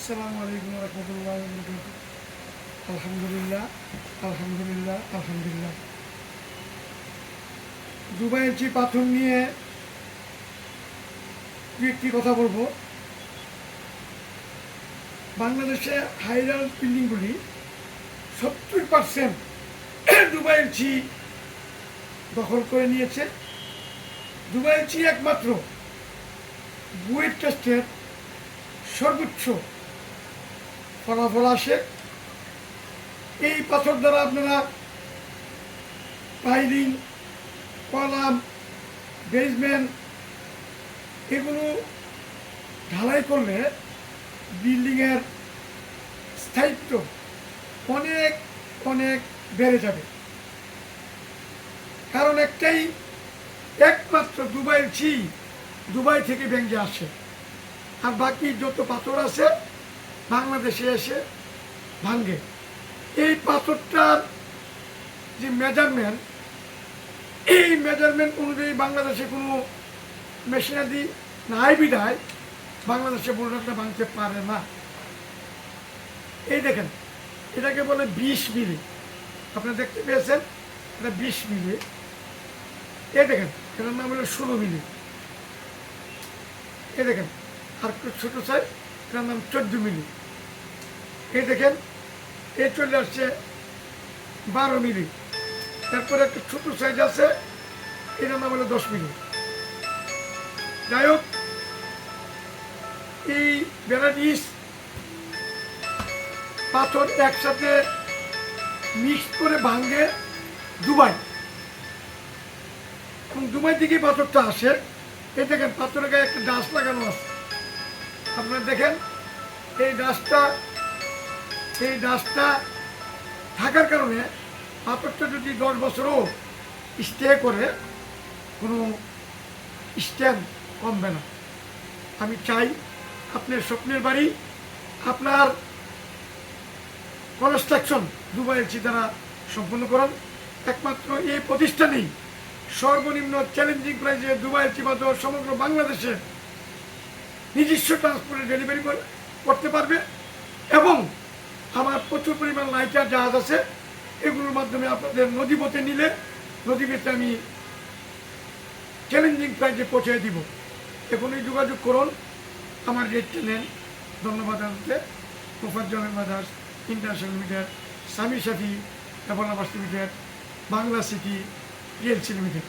আসসালামু আলাইকুম রহমতুল্লাহ। আলহামদুলিল্লাহ আলহামদুলিল্লাহ আলহামদুলিল্লাহ। দুবাইয়ের যে পাথর নিয়ে একটি কথা বলবো। বাংলাদেশে হাইরাইজ বিল্ডিংগুলি 70% দুবাইয়ের চি দখল করে নিয়েছে। দুবাইয়ের চি একমাত্র বুয়েট টেস্টের সর্বোচ্চ ফলাফল আসে। এই পাথর দ্বারা আপনারা পাইলিং, কলাম, বেসমেন্ট এগুলো ঢালাই করলে বিল্ডিংয়ের স্থায়িত্ব অনেক অনেক বেড়ে যাবে। কারণ একমাত্র দুবাইয়ের চি দুবাই থেকে ভেঙে আসে, আর বাকি যত পাথর আছে বাংলাদেশে এসে ভাঙ্গে। এই পাথরটার যে মেজারমেন্ট, এই মেজারমেন্ট অনুযায়ী বাংলাদেশে কোনো মেশিনারি নাই বিধায় বাংলাদেশে বোল্ডারটা ভাঙতে পারে না। এই দেখেন, এটাকে বলে 20 মিলি। আপনারা দেখতে পেয়েছেন, এটা 20 মিলি। এই দেখেন, এটার নাম হলো 16 মিলি। এই দেখেন, আর একটু ছোটো সাইজ, এটার নাম 14 মিলি। এই দেখেন, এ চলে আসছে 12 মিলি। তারপরে একটা ছোটো সাইজ আছে, এটার নাম হলো 10 মিলি। যাই হোক, এই ভ্যারাইটিস পাথর একসাথে মিক্স করে ভাঙে দুবাই, এবং দুবাই থেকে পাথরটা আসে। এই দেখেন, পাথরের গায়ে একটা ডাস্ট লাগানো আছে। আপনারা দেখেন, এই ডাস্টটা থাকার কারণে পাথরটা যদি 10 বছরও স্টে করে কোনো স্ট্যান্ড কমবে না। আমি চাই আপনার স্বপ্নের বাড়ি, আপনার কনস্ট্রাকশন দুবাইয়ের চি দ্বারা সম্পন্ন করেন। একমাত্র এই প্রতিষ্ঠানেই সর্বনিম্ন চ্যালেঞ্জিং প্রাইসে দুবাইয়ের চি পাথর সমগ্র বাংলাদেশে নিজস্ব ট্রান্সপোর্টে ডেলিভারি করতে পারবে। এবং আমার প্রচুর পরিমাণ লাইটার জাহাজ আছে, এগুলোর মাধ্যমে আপনাদের নদীপথে নিলে নদীপথে আমি চ্যালেঞ্জিং প্রাইসে পৌঁছে দিব। এখনই যোগাযোগ করুন, আমার রেটটা নেন। ধন্যবাদ জানাতে Mofazzal Ahmed international limited, Sami Shafi developers limited, Bangla city realty limited.